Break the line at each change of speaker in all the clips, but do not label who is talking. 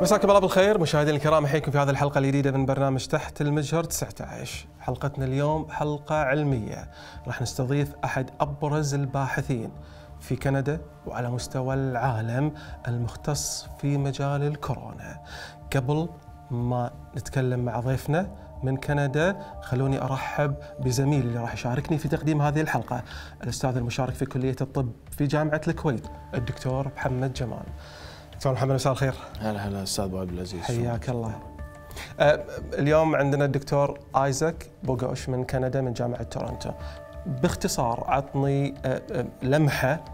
مساكم الله بالخير مشاهدينا الكرام، احييكم في هذه الحلقة الجديدة من برنامج تحت المجهر 19. حلقتنا اليوم حلقة علمية، راح نستضيف أحد أبرز الباحثين في كندا وعلى مستوى العالم المختص في مجال الكورونا. قبل ما نتكلم مع ضيفنا من كندا، خلوني أرحب بزميلي اللي راح يشاركني في تقديم هذه الحلقة، الأستاذ المشارك في كلية الطب في جامعة الكويت، الدكتور محمد جمال. دكتور محمد، مساء الخير.
هلا استاذ ابو عبد العزيز،
حياك الله. اليوم عندنا الدكتور آيزاك بوغوش من كندا من جامعة تورنتو. باختصار عطني لمحة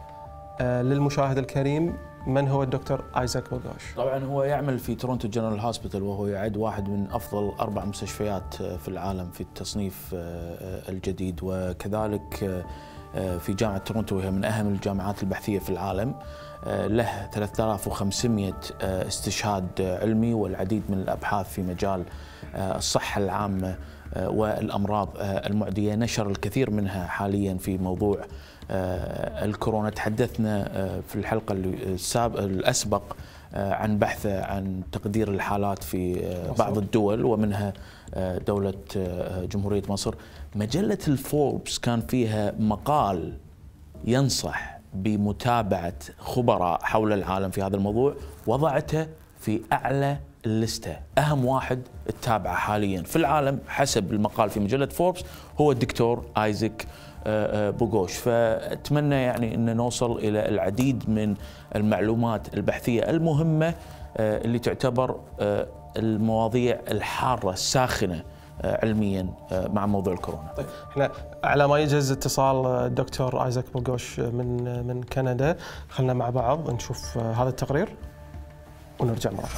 للمشاهد الكريم، من هو الدكتور آيزاك بوغوش؟
طبعا هو يعمل في تورنتو جنرال هوسبيتال، وهو يعد واحد من افضل 4 مستشفيات في العالم في التصنيف الجديد، وكذلك في جامعة تورنتو وهي من اهم الجامعات البحثية في العالم. له 3500 استشهاد علمي والعديد من الأبحاث في مجال الصحة العامة والأمراض المعدية، نشر الكثير منها حاليا في موضوع الكورونا. تحدثنا في الحلقة الأسبق عن بحثه عن تقدير الحالات في بعض الدول ومنها دولة جمهورية مصر. مجلة الفوربس كان فيها مقال ينصح بمتابعة خبراء حول العالم في هذا الموضوع، وضعته في أعلى الليستة، أهم واحد تتابعه حاليا في العالم حسب المقال في مجلة فوربس هو الدكتور آيزاك بوغوش. فأتمنى يعني أن نوصل إلى العديد من المعلومات البحثية المهمة اللي تعتبر المواضيع الحارة الساخنة علميا مع موضوع الكورونا.
طيب، احنا على ما يجهز اتصال الدكتور آيزاك بوغوش من كندا، خلنا مع بعض نشوف هذا التقرير ونرجع مرة.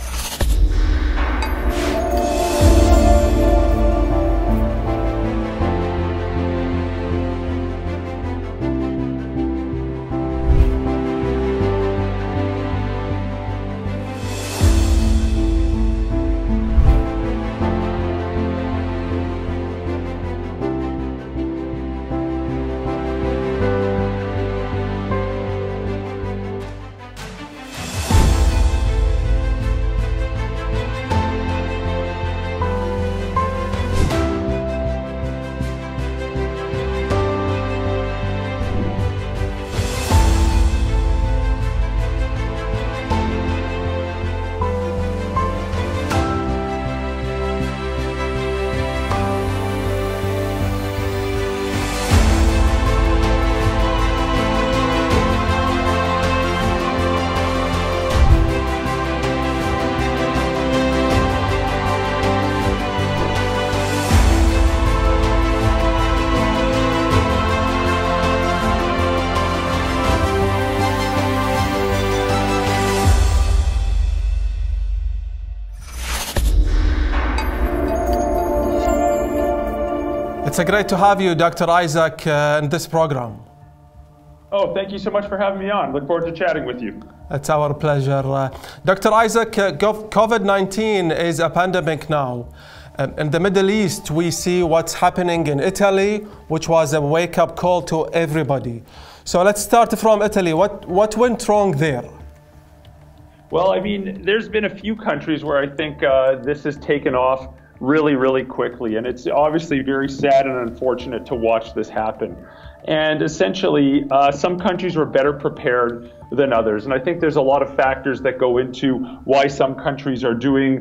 It's great to have you, Dr. Isaac, in this program.
Oh, thank you so much for having me on. Look forward to chatting with you.
It's our pleasure. Dr. Isaac, COVID-19 is a pandemic now. In the Middle East, we see what's happening in Italy, which was a wake-up call to everybody. So let's start from Italy. What went wrong there?
Well, I mean, there's been a few countries where I think this has taken off really quickly, and it's obviously very sad and unfortunate to watch this happen. And essentially, some countries were better prepared than others, and I think there's a lot of factors that go into why some countries are doing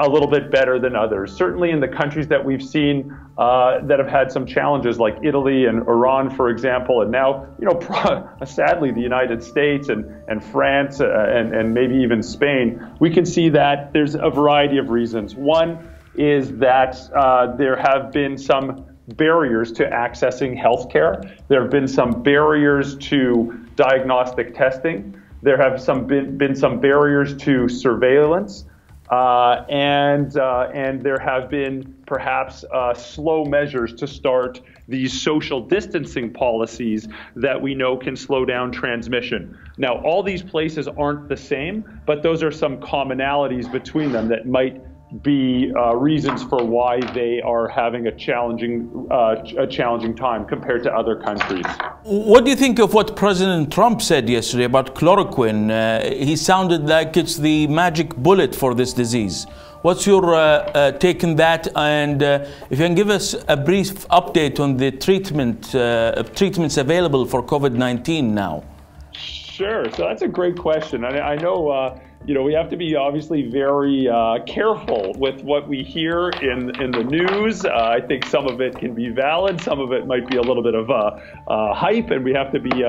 a little bit better than others. Certainly in the countries that we've seen that have had some challenges, like Italy and Iran, for example, and now, sadly, the United States and France and maybe even Spain, we can see that there's a variety of reasons. One is that there have been some barriers to accessing healthcare. There have been some barriers to diagnostic testing. There have been some barriers to surveillance. And there have been perhaps slow measures to start these social distancing policies that we know can slow down transmission. Now, all these places aren't the same, but those are some commonalities between them that might be reasons for why they are having a challenging time compared to other countries.
What do you think of what President Trump said yesterday about chloroquine? He sounded like it's the magic bullet for this disease. What's your take on that? And if you can give us a brief update on the treatments available for COVID-19 now.
Sure. So that's a great question. I know, we have to be obviously very careful with what we hear in the news. I think some of it can be valid. Some of it might be a little bit of hype, and we have to be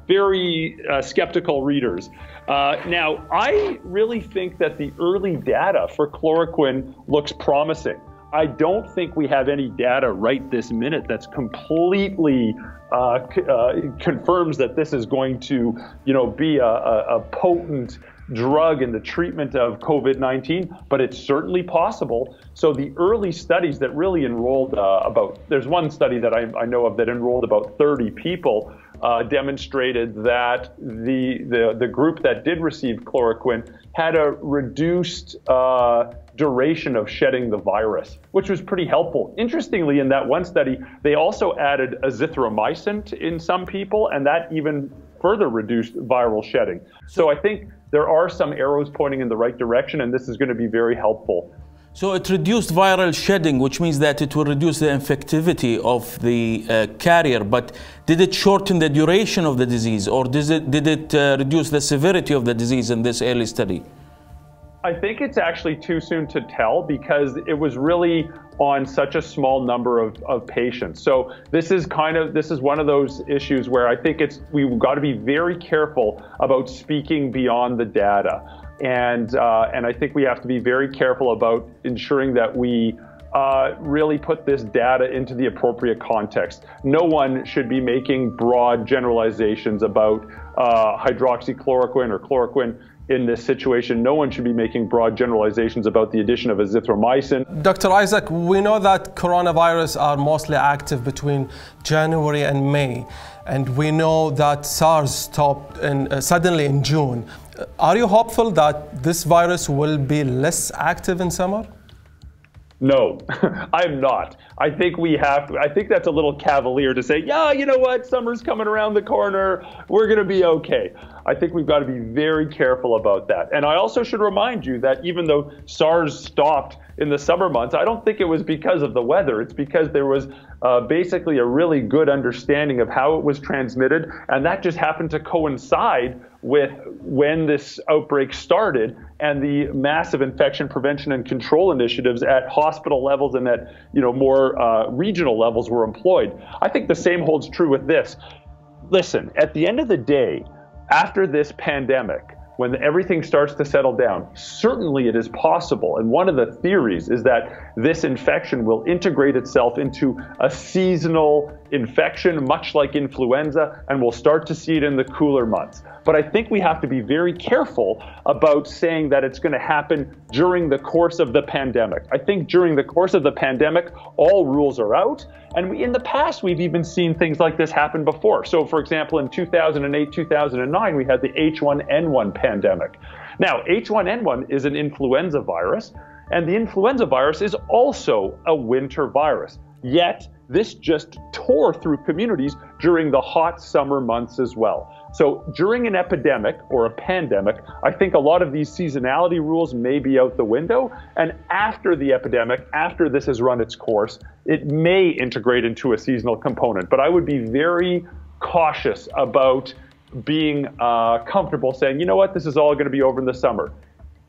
very skeptical readers. Now, I really think that the early data for chloroquine looks promising. I don't think we have any data right this minute that's completely confirms that this is going to, be a potent drug in the treatment of COVID-19, but it's certainly possible. So the early studies that really enrolled there's one study that I know of that enrolled about 30 people, demonstrated that the group that did receive chloroquine had a reduced duration of shedding the virus, which was pretty helpful. Interestingly, in that one study, they also added azithromycin in some people, and that even further reduced viral shedding. So I think there are some arrows pointing in the right direction, and this is going to be very helpful.
So it reduced viral shedding, which means that it will reduce the infectivity of the carrier, but did it shorten the duration of the disease, or did it reduce the severity of the disease in this early study?
I think it's actually too soon to tell because it was really on such a small number of patients. So this is one of those issues where I think we've got to be very careful about speaking beyond the data. And I think we have to be very careful about ensuring that we really put this data into the appropriate context. No one should be making broad generalizations about hydroxychloroquine or chloroquine in this situation. No one should be making broad generalizations about the addition of azithromycin.
Dr. Isaac, we know that coronavirus are mostly active between January and May, and we know that SARS stopped suddenly in June. Are you hopeful that this virus will be less active in summer?
No, I'm not. I think that's a little cavalier to say, yeah, you know what, summer's coming around the corner, we're going to be okay. I think we've got to be very careful about that. And I also should remind you that even though SARS stopped in the summer months, I don't think it was because of the weather. It's because there was basically a really good understanding of how it was transmitted, and that just happened to coincide with when this outbreak started and the massive infection prevention and control initiatives at hospital levels and at more regional levels were employed. I think the same holds true with this. Listen, at the end of the day, after this pandemic, when everything starts to settle down, certainly it is possible. And one of the theories is that this infection will integrate itself into a seasonal infection, much like influenza, and we'll start to see it in the cooler months. But I think we have to be very careful about saying that it's going to happen during the course of the pandemic. I think during the course of the pandemic, all rules are out. And in the past, we've even seen things like this happen before. So, for example, in 2008, 2009, we had the H1N1 pandemic. Now, H1N1 is an influenza virus, and the influenza virus is also a winter virus. Yet, this just tore through communities during the hot summer months as well. So during an epidemic or a pandemic, I think a lot of these seasonality rules may be out the window. And after the epidemic, after this has run its course, it may integrate into a seasonal component. But I would be very cautious about being comfortable saying, you know what, this is all going to be over in the summer.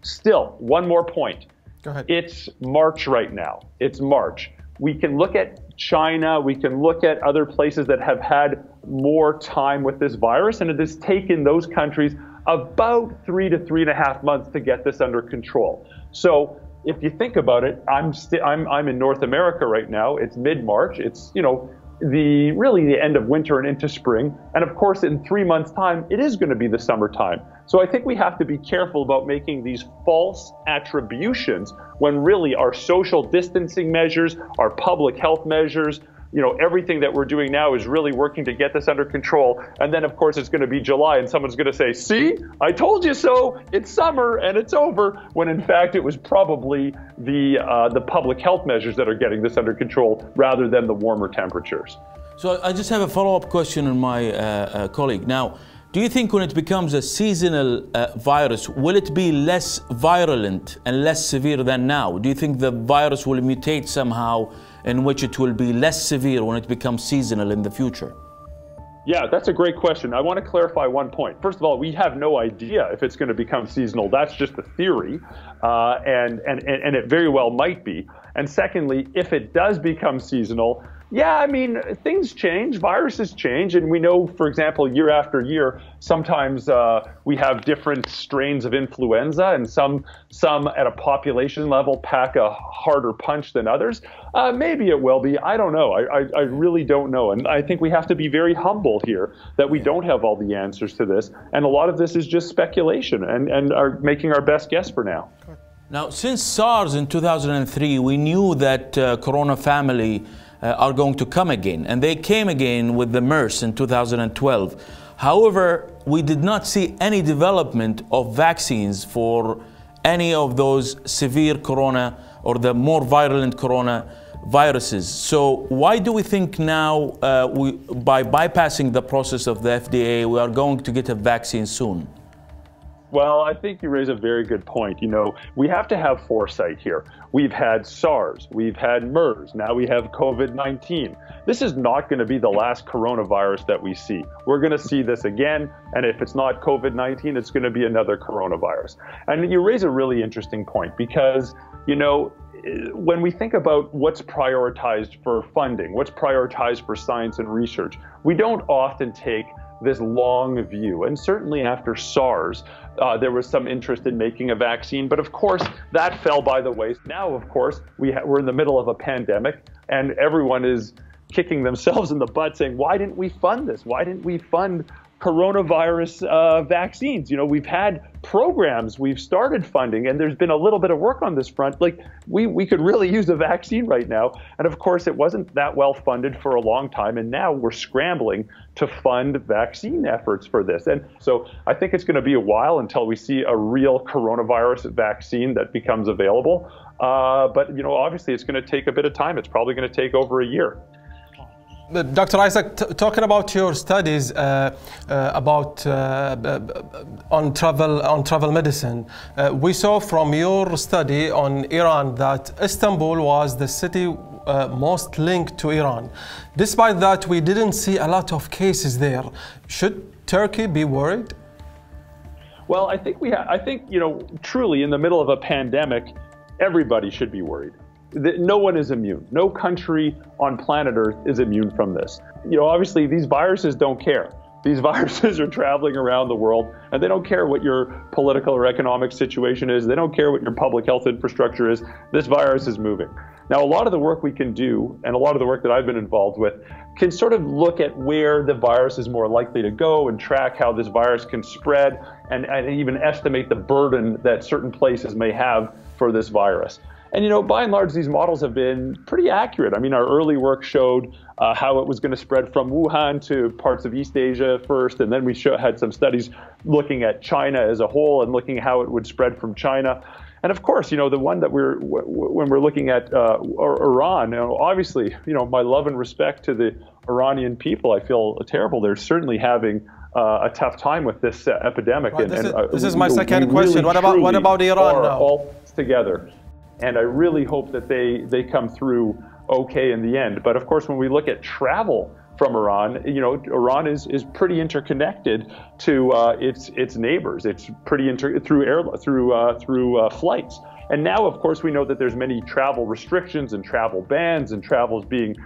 Still, one more point.
Go ahead.
It's March right now. It's March. We can look at China, we can look at other places that have had more time with this virus, and it has taken those countries about 3 to 3.5 months to get this under control. So if you think about it, I'm in North America right now. It's mid-March. It's really the end of winter and into spring. And of course, in 3 months' time, it is going to be the summertime. So I think we have to be careful about making these false attributions when really our social distancing measures, our public health measures, everything that we're doing now is really working to get this under control. And then, of course, it's going to be July and someone's going to say, see, I told you so, it's summer and it's over, when in fact it was probably the public health measures that are getting this under control rather than the warmer temperatures.
So I just have a follow-up question on my colleague. Now, do you think when it becomes a seasonal virus, will it be less virulent and less severe than now? Do you think the virus will mutate somehow in which it will be less severe when it becomes seasonal in the future?
Yeah, that's a great question. I want to clarify one point. First of all, we have no idea if it's going to become seasonal. That's just a theory, and it very well might be. And secondly, if it does become seasonal, yeah, I mean, things change, viruses change, and we know, for example, year after year, sometimes we have different strains of influenza, and some at a population level pack a harder punch than others. Maybe it will be, I don't know, I really don't know, and I think we have to be very humble here that we don't have all the answers to this, and a lot of this is just speculation, and are making our best guess for now.
Now, since SARS in 2003, we knew that Corona family are going to come again, and they came again with the MERS in 2012. However, we did not see any development of vaccines for any of those severe corona or the more virulent corona viruses. So why do we think now, by bypassing the process of the FDA, we are going to get a vaccine soon?
Well, I think you raise a very good point. We have to have foresight here. We've had SARS, we've had MERS, now we have COVID-19. This is not going to be the last coronavirus that we see. We're going to see this again, and if it's not COVID-19, it's going to be another coronavirus. And you raise a really interesting point because, when we think about what's prioritized for funding, what's prioritized for science and research, we don't often take this long view. And certainly after SARS, there was some interest in making a vaccine, but of course that fell by the wayside. Now, of course, we're in the middle of a pandemic, and everyone is kicking themselves in the butt saying, why didn't we fund this? Why didn't we fund coronavirus vaccines? We've had programs, we've started funding, and there's been a little bit of work on this front. Like, we could really use a vaccine right now. And of course, it wasn't that well funded for a long time. And now we're scrambling to fund vaccine efforts for this. And so I think it's going to be a while until we see a real coronavirus vaccine that becomes available. But, obviously it's going to take a bit of time. It's probably going to take over a year.
Dr. Isaac, talking about your studies about on travel medicine, we saw from your study on Iran that Istanbul was the city most linked to Iran. Despite that, we didn't see a lot of cases there. Should Turkey be worried?
Well, I think truly in the middle of a pandemic, everybody should be worried. No one is immune. No country on planet Earth is immune from this. Obviously these viruses don't care. These viruses are traveling around the world, and they don't care what your political or economic situation is. They don't care what your public health infrastructure is. This virus is moving. Now, a lot of the work we can do, and a lot of the work that I've been involved with, can sort of look at where the virus is more likely to go and track how this virus can spread, and even estimate the burden that certain places may have for this virus. And, by and large, these models have been pretty accurate. I mean, our early work showed how it was going to spread from Wuhan to parts of East Asia first, and then we had some studies looking at China as a whole and looking at how it would spread from China. And of course, the one that when we're looking at Iran, obviously, my love and respect to the Iranian people. I feel terrible. They're certainly having a tough time with this epidemic.
Right, this is my second question.
Really
what about Iran now?
All together. And I really hope that they come through okay in the end. But of course, when we look at travel from Iran, Iran is pretty interconnected to its neighbors. It's pretty through flights. And now, of course, we know that there's many travel restrictions and travel bans, and travel is being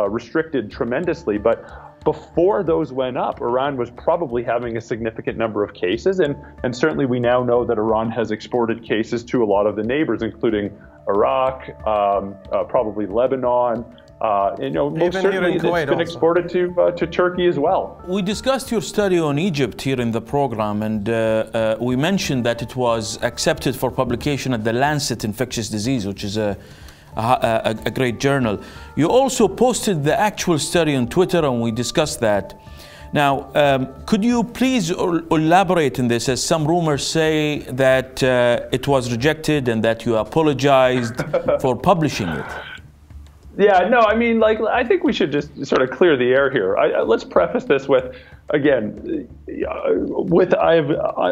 restricted tremendously. But before those went up, Iran was probably having a significant number of cases, and certainly we now know that Iran has exported cases to a lot of the neighbors, including Iraq, probably Lebanon, most certainly it's been exported to Turkey as well.
We discussed your study on Egypt here in the program, and we mentioned that it was accepted for publication at the Lancet Infectious Disease, which is a a great journal. You also posted the actual study on Twitter, and we discussed that. Now, could you please elaborate on this, as some rumors say that it was rejected and that you apologized for publishing it?
Yeah, no, I mean, like, I think we should just sort of clear the air here. Let's preface this with, again, I have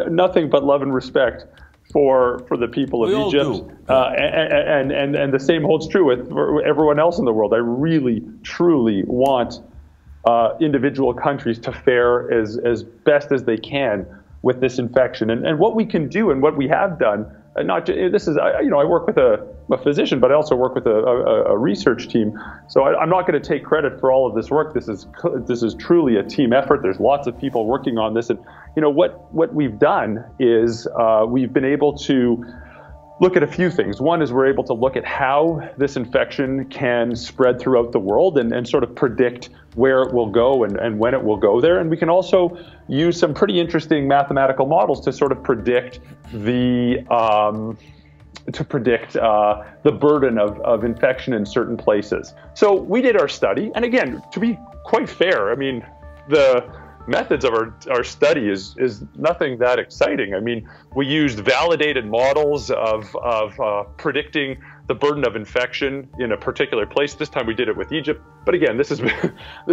nothing but love and respect for the people of Egypt, and the same holds true with everyone else in the world. I really, truly want individual countries to fare as best as they can with this infection, and what we can do and what we have done. Not this is I work with a physician, but I also work with a research team. So I'm not going to take credit for all of this work. This is truly a team effort. There's lots of people working on this, and what we've done is we've been able to look at a few things. One is we're able to look at how this infection can spread throughout the world and sort of predict where it will go and when it will go there. And we can also use some pretty interesting mathematical models to sort of predict the burden of infection in certain places. So we did our study, and again, to be quite fair, I mean, the methods of our study is nothing that exciting. I mean, we used validated models of predicting the burden of infection in a particular place. This time we did it with Egypt, but again, this has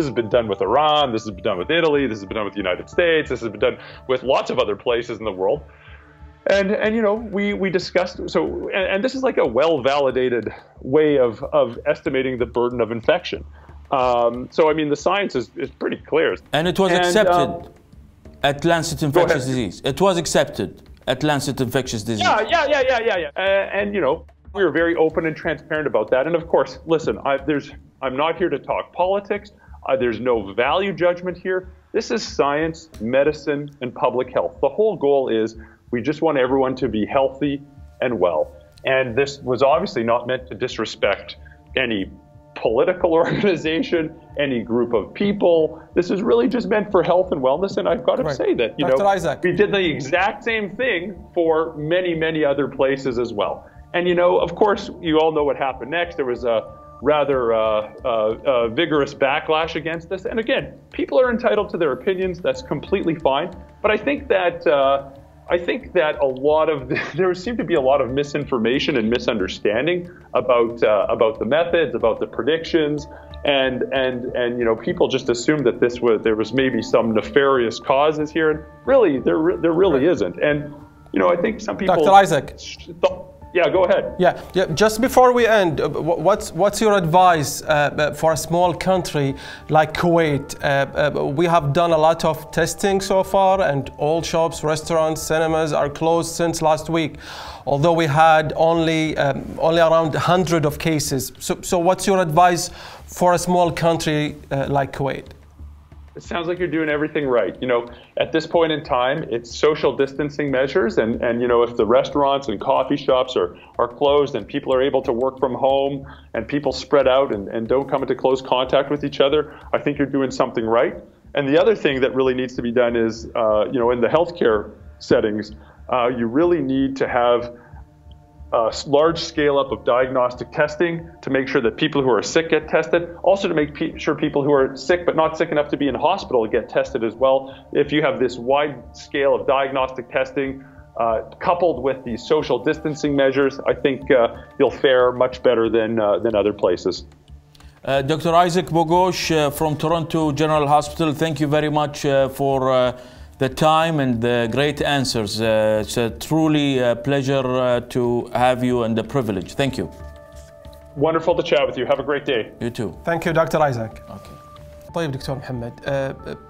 been done with Iran, this has been done with Italy, this has been done with the United States, this has been done with lots of other places in the world. And we discussed, and this is like a well-validated way of estimating the burden of infection. So I mean, the science is pretty clear.
And it was accepted at Lancet Infectious Disease. It was accepted at Lancet Infectious Disease.
Yeah. And we were very open and transparent about that. And of course, listen, I'm not here to talk politics. There's no value judgment here. This is science, medicine, and public health. The whole goal is we just want everyone to be healthy and well. And this was obviously not meant to disrespect any political organization, any group of people. This is really just meant for health and wellness. And I've got to say that,
Dr. Isaac,
we did the exact same thing for many, many other places as well. And, of course, you all know what happened next. There was a rather vigorous backlash against this. And again, people are entitled to their opinions. That's completely fine. But I think that there seemed to be a lot of misinformation and misunderstanding about the methods, about the predictions, and people just assumed that there was maybe some nefarious causes here, and really there really isn't. And I think some people.
Dr. Isaac.
Yeah, go ahead.
Yeah. Just before we end, what's your advice for a small country like Kuwait? We have done a lot of testing so far, and all shops, restaurants, cinemas are closed since last week, although we had only around 100 of cases. So what's your advice for a small country like Kuwait?
It sounds like you're doing everything right. At this point in time, it's social distancing measures, and if the restaurants and coffee shops are closed and people are able to work from home and people spread out and don't come into close contact with each other, I think you're doing something right. And the other thing that really needs to be done is, in the healthcare settings, you really need to have a large scale up of diagnostic testing to make sure that people who are sick get tested. Also to make sure people who are sick but not sick enough to be in hospital get tested as well. If you have this wide scale of diagnostic testing coupled with these social distancing measures, I think you'll fare much better than other places.
Dr. Isaac Boghosh from Toronto General Hospital, thank you very much for the time and the great answers. It's truly a pleasure to have you and a privilege. Thank you.
Wonderful to chat with you. Have a great day.
You too.
Thank you, Dr. Isaac.
Okay.
طيب دكتور محمد،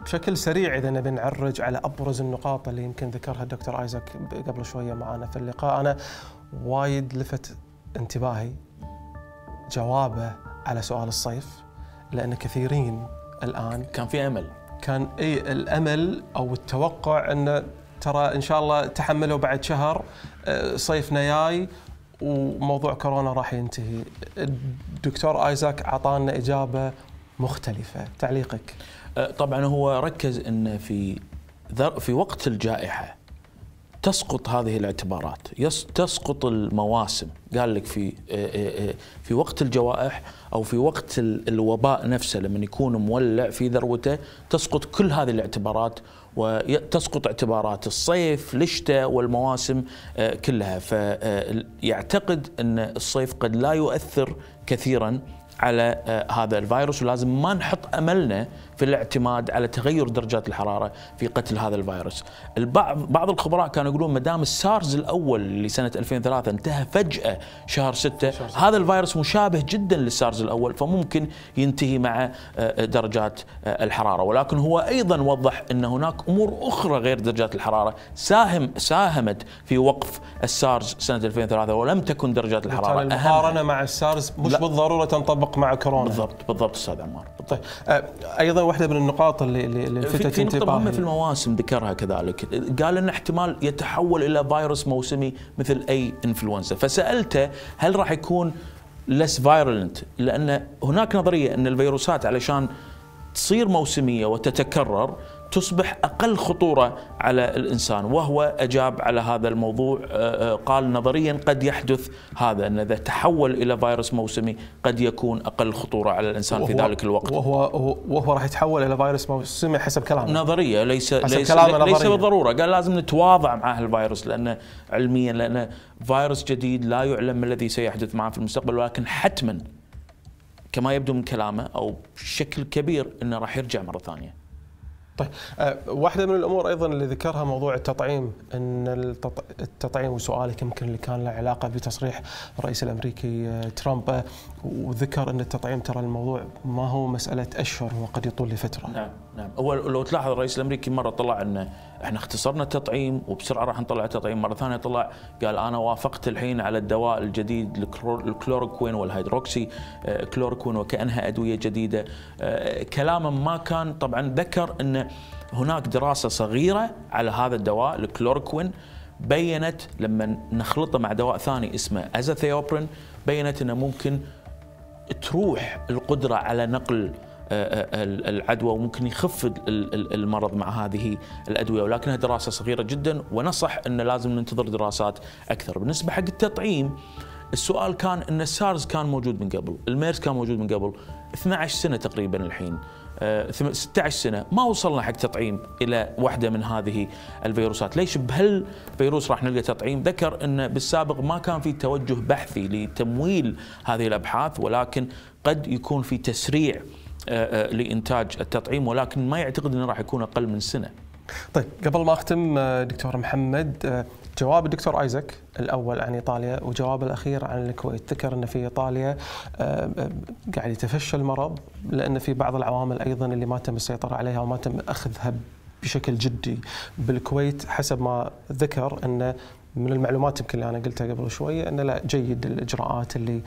بشكل سريع إذا نبي نعرج على أبرز النقاط اللي يمكن ذكرها الدكتور آيزاك قبل شوية معنا في اللقاء، أنا وايد لفت انتباهي جوابه على سؤال الصيف، لأن كثيرين الآن
كان في أمل.
كان الأمل أو التوقع أن ترى إن شاء الله تحملوا بعد شهر صيفنا جاي وموضوع كورونا راح ينتهي. الدكتور آيزاك أعطانا إجابة مختلفة. تعليقك؟
طبعا هو ركز أن في وقت الجائحة تسقط هذه الاعتبارات، تسقط المواسم. قال لك في وقت الجوائح أو في وقت الوباء نفسه لما يكون مولع في ذروته تسقط كل هذه الاعتبارات، وتسقط اعتبارات الصيف، الشتاء والمواسم كلها. فيعتقد أن الصيف قد لا يؤثر كثيرا على هذا الفيروس، ولازم ما نحط أملنا في الاعتماد على تغير درجات الحرارة في قتل هذا الفيروس. بعض الخبراء كانوا يقولون ما دام السارز الأول اللي سنة 2003 انتهى فجأة شهر 6، هذا الفيروس مشابه جدا للسارز الأول، فممكن ينتهي مع درجات الحرارة. ولكن هو أيضا وضح أن هناك أمور أخرى غير درجات الحرارة ساهمت في وقف السارز سنة 2003 ولم تكن درجات الحرارة أهم.
المقارنة مع السارز مش بالضرورة تنطبق مع كورونا.
بالضبط أستاذ عمار.
طيب أيضا واحدة من النقاط اللي لفتت
في نقطة مهمة في المواسم ذكرها كذلك، قال أن احتمال يتحول إلى فيروس موسمي مثل أي إنفلونزا. فسألته هل راح يكون less virulent، لأن هناك نظرية أن الفيروسات علشان تصير موسمية وتتكرر تصبح أقل خطورة على الإنسان، وهو أجاب على هذا الموضوع. قال نظريا قد يحدث هذا، أن إذا تحول إلى فيروس موسمي قد يكون أقل خطورة على الإنسان في ذلك الوقت.
وهو راح يتحول إلى فيروس موسمي حسب كلامه.
نظرية ليس بالضرورة. قال لازم نتواضع مع هالفيروس لأنه علميا، لأنه فيروس جديد لا يعلم ما الذي سيحدث معه في المستقبل، ولكن حتما كما يبدو من كلامه أو بشكل كبير أنه راح يرجع مرة ثانية.
طيب واحدة من الأمور أيضا اللي ذكرها موضوع التطعيم، أن التطعيم، وسؤالك يمكن اللي كان له علاقة بتصريح الرئيس الأمريكي ترامب، وذكر أن التطعيم ترى الموضوع ما هو مسألة أشهر، وقد يطول لفترة.
نعم. أول لو تلاحظ الرئيس الأمريكي مرة طلع أن احنا اختصرنا التطعيم وبسرعة راح نطلع التطعيم، مرة ثانية طلع قال أنا وافقت الحين على الدواء الجديد الكلوروكوين والهيدروكسي كلوروكوين وكأنها أدوية جديدة. كلامه ما كان، طبعا ذكر أن هناك دراسة صغيرة على هذا الدواء الكلوروكوين بيّنت لما نخلطه مع دواء ثاني اسمه أزاثيوبرين بيّنت أنه ممكن تروح القدرة على نقل العدوى وممكن يخف المرض مع هذه الأدوية، ولكنها دراسة صغيرة جدا، ونصح أن لازم ننتظر دراسات أكثر. بالنسبة حق التطعيم، السؤال كان أن السارز كان موجود من قبل، الميرس كان موجود من قبل 12 سنة تقريبا، الحين 16 سنة ما وصلنا حق تطعيم إلى واحدة من هذه الفيروسات. ليش بهالفيروس راح نلقى تطعيم؟ ذكر أن بالسابق ما كان في توجه بحثي لتمويل هذه الأبحاث، ولكن قد يكون في تسريع لإنتاج التطعيم، ولكن ما يعتقد أنه راح يكون أقل من سنة.
طيب قبل ما أختم دكتور محمد، جواب الدكتور آيزاك الأول عن إيطاليا وجواب الأخير عن الكويت، ذكر أن في إيطاليا قاعد يتفشى المرض لأن في بعض العوامل أيضا اللي ما تم السيطرة عليها وما تم أخذها بشكل جدي. بالكويت حسب ما ذكر أن من المعلومات يمكن اللي أنا قلتها قبل شوية أن لا جيد الإجراءات اللي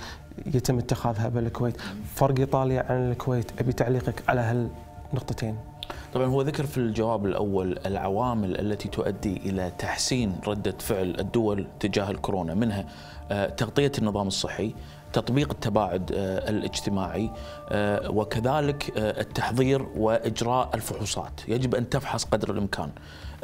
يتم اتخاذها بالكويت. فرق إيطاليا عن الكويت، أبي تعليقك على هالنقطتين.
طبعا هو ذكر في الجواب الأول العوامل التي تؤدي إلى تحسين ردة فعل الدول تجاه الكورونا، منها تغطية النظام الصحي، تطبيق التباعد الاجتماعي، وكذلك التحضير وإجراء الفحوصات. يجب أن تفحص قدر الإمكان.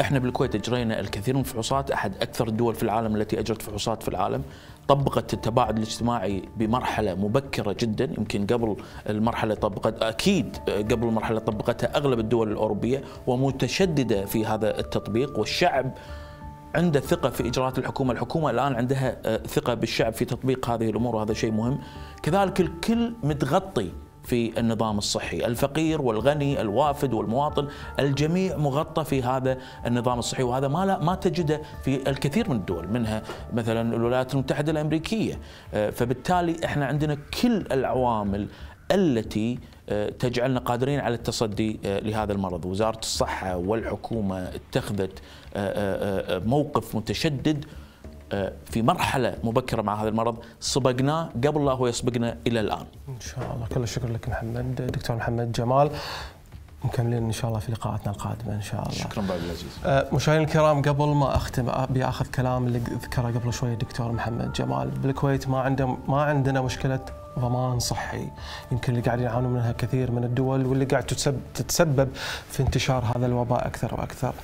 احنا بالكويت اجرينا الكثير من الفحوصات، احد اكثر الدول في العالم التي اجرت فحوصات في العالم. طبقت التباعد الاجتماعي بمرحله مبكره جدا، يمكن قبل المرحله طبقت، اكيد قبل المرحله طبقتها اغلب الدول الاوروبيه، ومتشدده في هذا التطبيق، والشعب عنده ثقه في اجراءات الحكومه. الحكومه الان عندها ثقه بالشعب في تطبيق هذه الامور، وهذا شيء مهم. كذلك الكل متغطي في النظام الصحي، الفقير والغني، الوافد والمواطن، الجميع مغطى في هذا النظام الصحي، وهذا ما تجده في الكثير من الدول، منها مثلا الولايات المتحدة الأمريكية. فبالتالي احنا عندنا كل العوامل التي تجعلنا قادرين على التصدي لهذا المرض. وزارة الصحة والحكومة اتخذت موقف متشدد في مرحلة مبكرة مع هذا المرض، سبقناه قبل لا هو يسبقنا إلى الآن.
إن شاء الله. كل الشكر لك محمد، دكتور محمد جمال. مكملين إن شاء الله في لقاءاتنا القادمة إن شاء الله.
شكرا أبو العزيز.
مشاهدينا الكرام، قبل ما أختم بأخذ كلام اللي ذكره قبل شوي الدكتور محمد جمال. بالكويت ما عندنا مشكلة ضمان صحي، يمكن اللي قاعد يعانون منها كثير من الدول، واللي قاعد تتسبب في انتشار هذا الوباء أكثر وأكثر.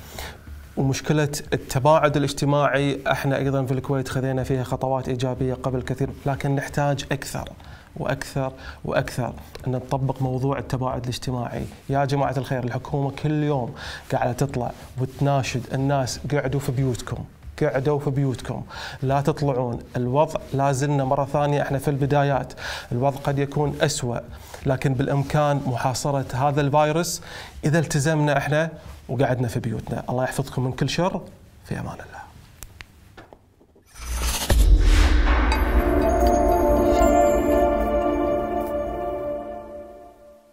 ومشكلة التباعد الاجتماعي احنا ايضا في الكويت خذينا فيها خطوات ايجابية قبل كثير، لكن نحتاج اكثر واكثر واكثر ان نطبق موضوع التباعد الاجتماعي. يا جماعة الخير، الحكومة كل يوم قاعدة تطلع وتناشد الناس قعدوا في بيوتكم، قعدوا في بيوتكم، لا تطلعون. الوضع لا زلنا مرة ثانية احنا في البدايات، الوضع قد يكون أسوأ، لكن بالامكان محاصرة هذا الفيروس اذا التزمنا احنا وقعدنا في بيوتنا. الله يحفظكم من كل شر، في امان الله.